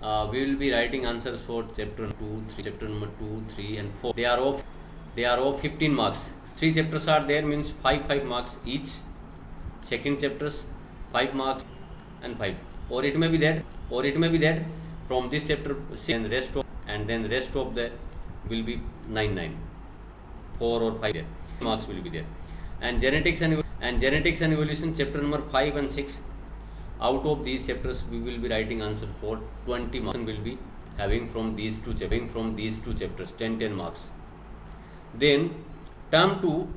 we will be writing answers for chapter 2, 3, chapter number 2, 3 and 4. They are of 15 marks. 3 chapters are there, means 5 marks each. Second chapters 5 marks and 5. Or it may be that from this chapter and then rest of the will be 9, 4 or 5 there. Marks will be there. And genetics and evolution chapter number 5 and 6. Out of these chapters we will be writing answer for 20 marks. Will be having from these two chapters 10 marks. Then term 2,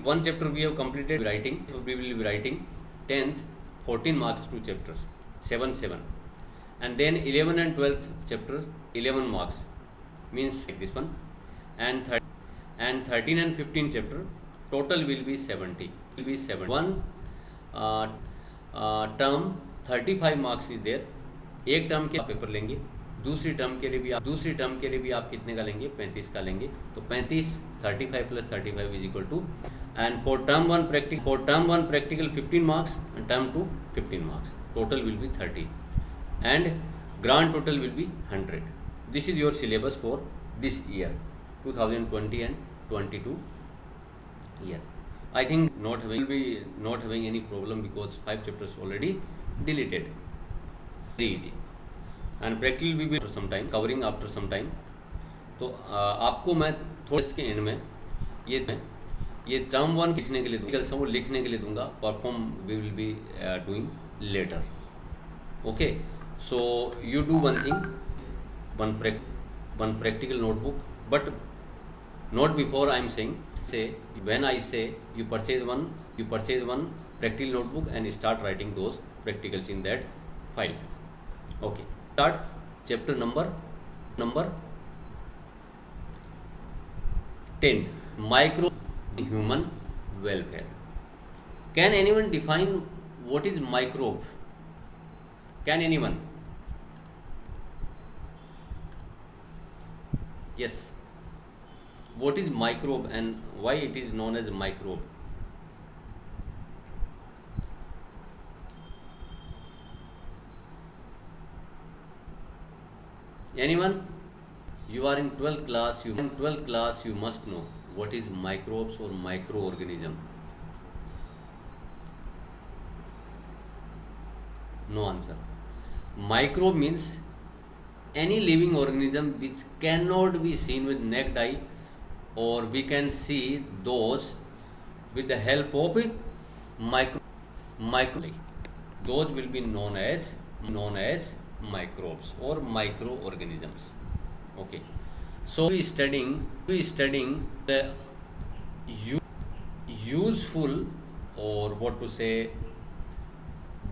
one chapter we have completed writing. We will be writing 10th 14 marks 2 chapters 7, and then 11 and 12th chapter 11 marks, means like this one. And 13 and 15 chapter total will be 70. One term 35 marks is there. एक term के paper लेंगे, दूसरी term के लिए भी आप कितने का लेंगे? 35 का लेंगे. तो 35 35 plus 35 is equal to. And for term 1 practical 15 marks and term 2 15 marks. Total will be 30 and grand total will be 100. This is your syllabus for this year 2020 and 22 year. I think not having any problem because 5 chapters already deleted. Very easy. And practical will be after some time, covering after some time. तो आपको मैं थोड़े इसके and में ये term 1 लिखने के लिए दूंगा. Perform we will be doing later. Okay, so you do one thing, one practical notebook, but not before I am saying. When I say you purchase one practical notebook and start writing those practicals in that file. Okay, start chapter number 10, micro human welfare. Can anyone define what is microbe? Can anyone? Yes. What is microbe and why it is known as microbe? Anyone? You are in 12th class. You must know what is microbes or microorganism. No answer. Microbe means any living organism which cannot be seen with naked eye, or we can see those with the help of micro. Those will be known as microbes or microorganisms. Okay, so we studying the useful, or what to say,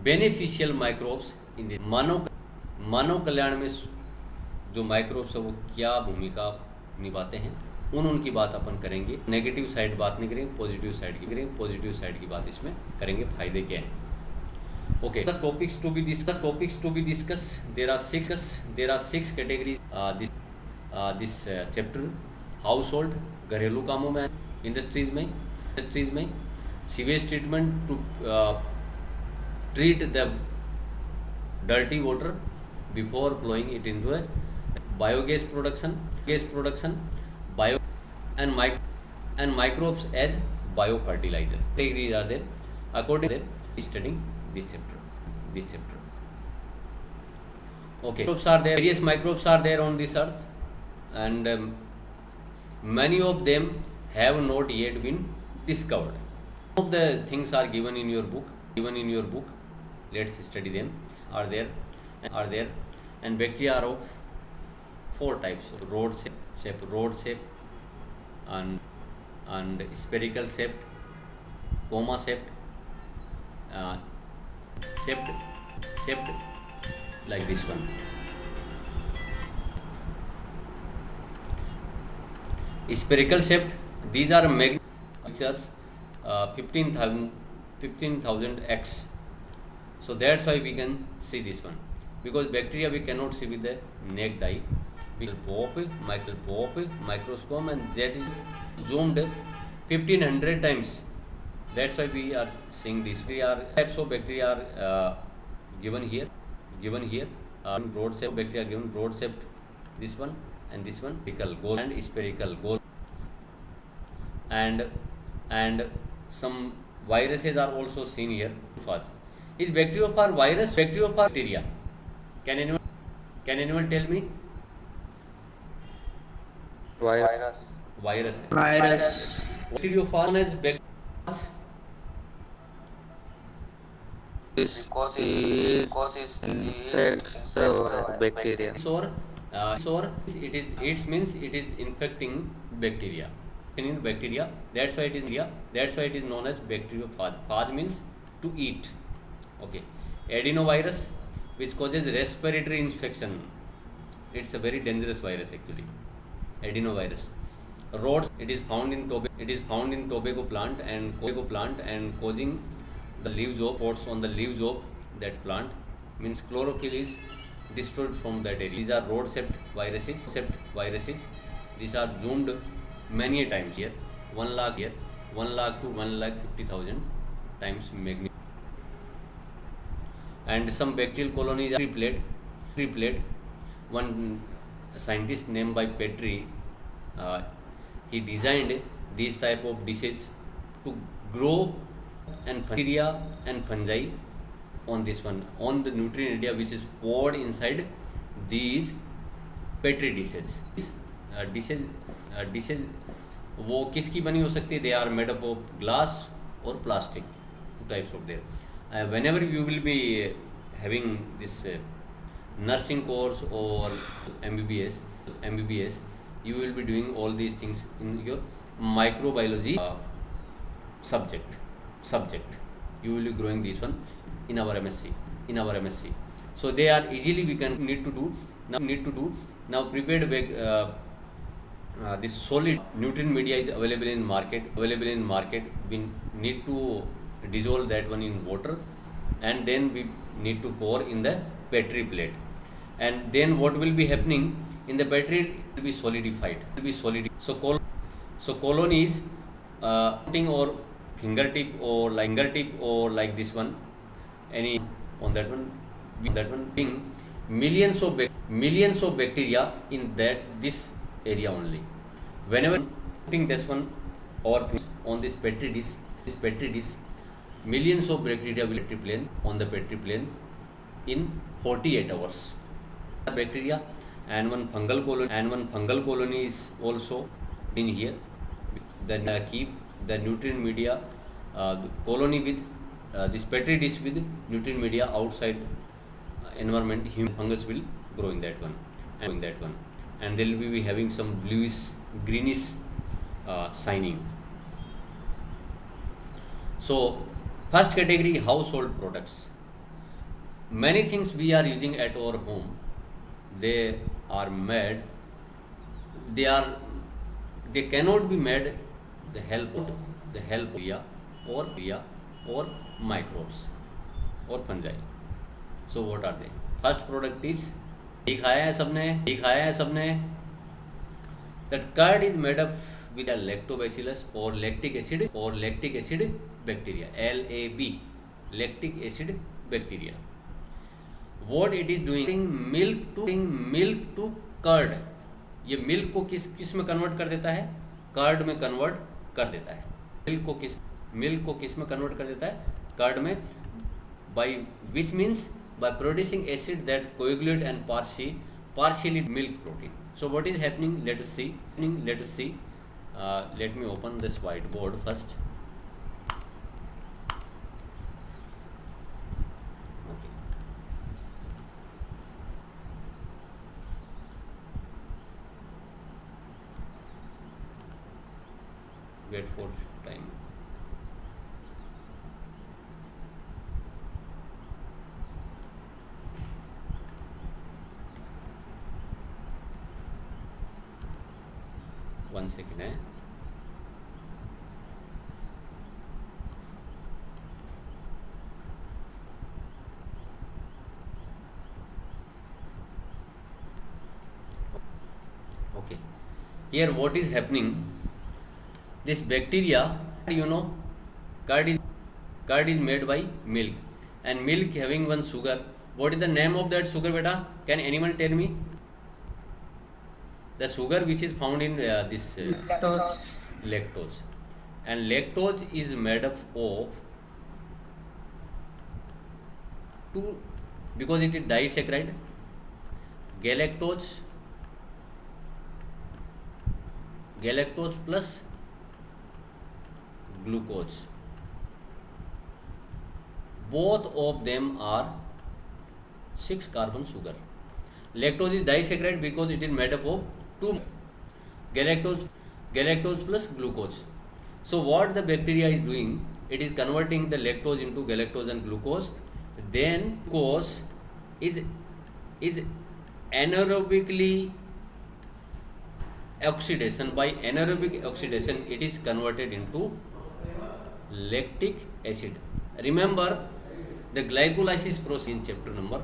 beneficial microbes in the मानव कल्याण में जो microbes है वो क्या भूमिका निभाते हैं, उनकी बात अपन करेंगे. नेगेटिव साइड बात नहीं करेंगे, पॉजिटिव साइड की बात इसमें करेंगे. फायदे क्या हैं? Okay, the topics to be discuss. There are 6 categories this chapter. Household, घरेलू कामों में, इंडस्ट्रीज में sewage treatment to treat the dirty water before flowing it into a biogas production, bio and microbes as biofertilizer. Categories are there according to studying this chapter. Okay, various microbes are there on this earth, and many of them have not yet been discovered. Some of the things are given in your book. Let's study them. Are there and bacteria are of 4 types: rod shape and spherical shaped, coma shaped, shaped like this one. Spherical shaped, these are pictures 15,000 x. So that's why we can see this one, because bacteria we cannot see with the naked eye. We will pop microscope, and that is zoomed 1500 times. That's why we are seeing this. Types of bacteria are given here. Rod shaped bacteria given rod shaped, this one and this one, spherical goal and spherical goal, and some viruses are also seen here. First, is bacteriophage virus, bacteriophage bacteria? Can anyone tell me? Virus. Virus. Virus. Bacteriophage as bacteria. Because it infects bacteria. Or it means it is infecting bacteria. In bacteria, that's why it is known as bacteriophage. Phage means to eat. Okay. Adenovirus, which causes respiratory infection. It's a very dangerous virus actually. Adenovirus. Rhodes, it is found in tobacco plant and causing the leaves of spots on the leaves of that plant, means chlorophyll is destroyed from that area. These are rod shaped viruses. These are zoomed many a times here. 1 lakh here, 1 lakh to 1,50,000 times magnified. And some bacterial colonies are replayed. One scientist named by Petri, he designed these type of dishes to grow and bacteria and fungi on this one, on the nutrient area which is poured inside these Petri dishes. Dishes वो किसकी बनी हो सकती है? They are made up of glass or plastic, two types of there. Whenever you will be having this nursing course or MBBS, you will be doing all these things in your microbiology subject. You will be growing this one in our MSc. So they are easily we can need to do now prepared this solid nutrient media is available in market. We need to dissolve that one in water, and then we need to pour in the Petri plate, and then what will be happening in the Petri, it will be solidified. So colonies or fingertip or like this one, any on that one being millions of bacteria in this area only. Whenever putting this one or on this Petri dish, millions of bacteria will Petri plane on the Petri plane in 48 hours. Bacteria and one fungal colony is also in here. Then keep the nutrient media colony with this Petri dish with nutrient media outside environment. Human fungus will grow in that one, and they will be having some bluish, greenish shining. So first category, household products. Many things we are using at our home, they cannot be made the help of or microbes or fungi. So what are they? First product is दिखाया है सबने that curd is made up with a lactobacillus or lactic acid bacteria, LAB, lactic acid bacteria. What it is doing, milk to curd. ये milk को किस में convert कर देता है? कर्ड में कन्वर्ट कर देता है. मिल्क को किस में कन्वर्ट कर देता है? कर्ड में. By which means by producing acid that coagulate and partially milk protein. So what is happening? Let us see. Let me open this whiteboard first. Okay. Wait for time. One second. Okay. Here what is happening? This bacteria, curd is made by milk, and milk having one sugar What is the name of that sugar, beta? Can anyone tell me? The sugar which is found in this Lactose. lactose, and lactose is made up of two, because it is disaccharide, galactose plus glucose. Both of them are 6 carbon sugar. Lactose is disaccharide because it is made up of two, galactose plus glucose. So what the bacteria is doing, it is converting the lactose into galactose and glucose. Then glucose is anaerobically oxidation. By anaerobic oxidation, it is converted into lactic acid. Remember the glycolysis process in chapter number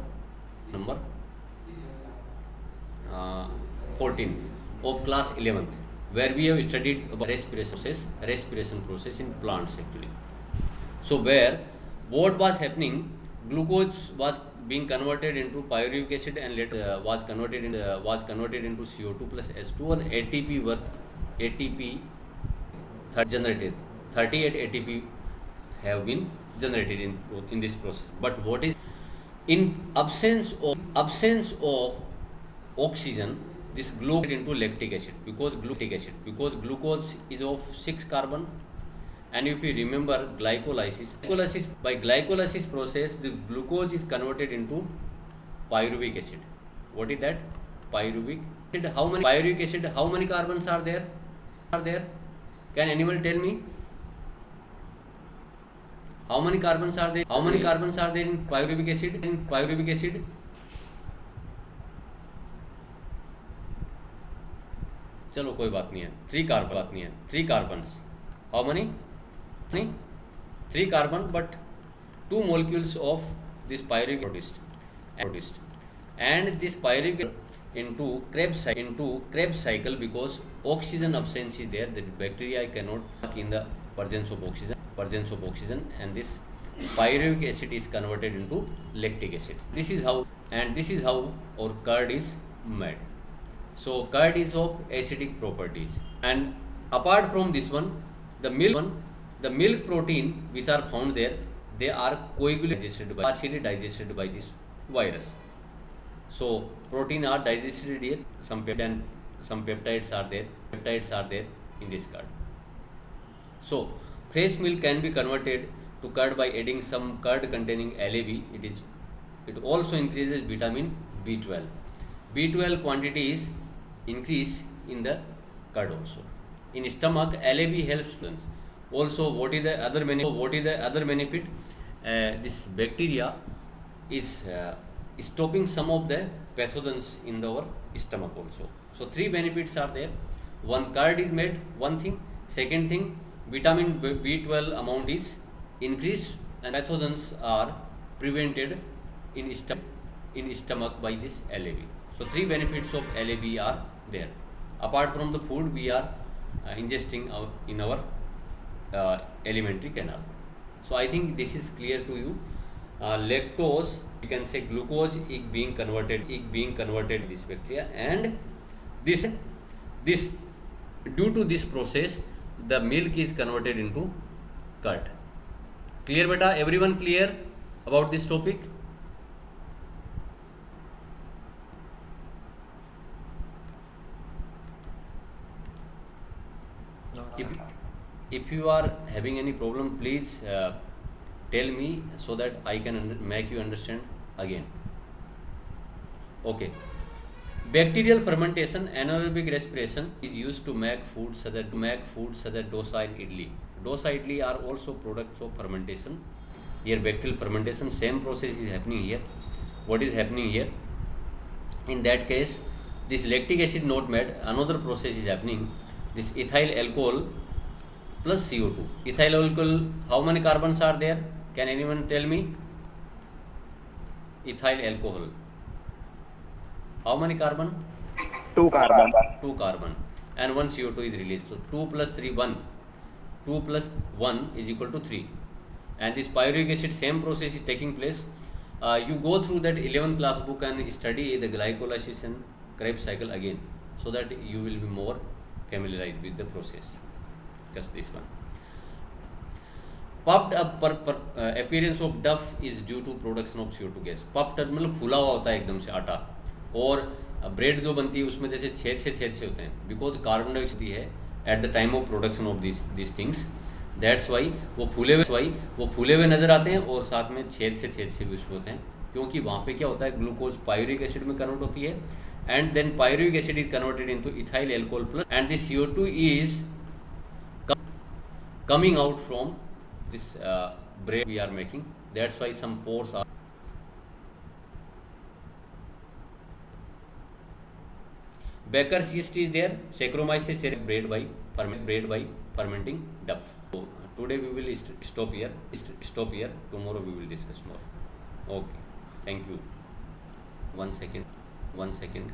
14 of class 11th, where we have studied about respiration process in plants actually. So where what was happening, glucose was being converted into pyruvic acid and later was converted into CO2 plus H2, and ATP generated 38 ATP have been generated in this process. But what is in absence of oxygen, this glucose into lactic acid because glucose is of 6 carbon. And if you remember glycolysis, by glycolysis process, the glucose is converted into pyruvic acid. What is that? Pyruvic acid. How many pyruvic acid? How many carbons are there? Can anyone tell me? How many carbons are there? In pyruvic acid? चलो कोई बात नहीं है. 3 carbons. How many? 3 carbon, but 2 molecules of this pyruvic produced. And this pyruvic into Krebs cycle because oxygen absence is there. The bacteria cannot work in the presence of oxygen, and this pyruvic acid is converted into lactic acid. This is how our curd is made. So curd is of acidic properties, and apart from this one, the milk protein which are found there, they are partially digested by this virus. So protein are digested here. Some peptides are there in this curd. So fresh milk can be converted to curd by adding some curd containing LAB. It also increases vitamin B12. B12 quantity is increased in the curd also. In stomach, LAB helps students. Also, what is the other benefit? This bacteria is stopping some of the pathogens in our stomach also. So 3 benefits are there. One, curd is made. One thing. Second thing, vitamin B12 amount is increased and pathogens are prevented in stomach by this LAB. So 3 benefits of LAB are there. Apart from the food we are ingesting in our alimentary canal. So I think this is clear to you. Lactose, you can say glucose is being converted this bacteria, and this due to this process the milk is converted into curd. Clear beta? Everyone clear about this topic? If you are having any problem, please tell me so that I can make you understand again. Okay. Bacterial fermentation, anaerobic respiration is used to make food such as dosa and idli. Dosa, idli are also products of fermentation. Here bacterial fermentation, same process is happening here. What is happening here? In that case, this lactic acid not made, another process is happening. This ethyl alcohol plus CO2. Ethyl alcohol, how many carbons are there? Can anyone tell me? Ethyl alcohol, how many carbon? 2 carbon. 2 carbon, and 1 CO2 is released. So 2 plus 3, 1. 2 plus 1 is equal to 3. And this pyruvic acid, same process is taking place. you go through that 11th class book and study the glycolysis and Krebs cycle again, so that you will be more familiarized with the process. Just this one. Puffed up appearance of duff is due to production of CO2 gas. Puffed up मतलब फूला हुआ होता है एकदम से आटा, और bread जो बनती है उसमें जैसे छेद से होते हैं, बिकॉज कार्बन डाइऑक्साइड है at the time of production of this things, that's why वो फूले हुए नजर आते हैं, और साथ में छेद से भी उसमें होते हैं, क्योंकि वहाँ पे क्या होता है, ग्लूकोज पायरुविक एसिड में कन्वर्ट होती है, and then pyruvic acid is converted into ethyl alcohol plus, and this CO2 is coming out from this bread we are making. That's why some pores are. Baker's yeast is there. Saccharomyces bread by fermenting duff. So today we will stop here. Tomorrow we will discuss more. Okay. Thank you. 1 second.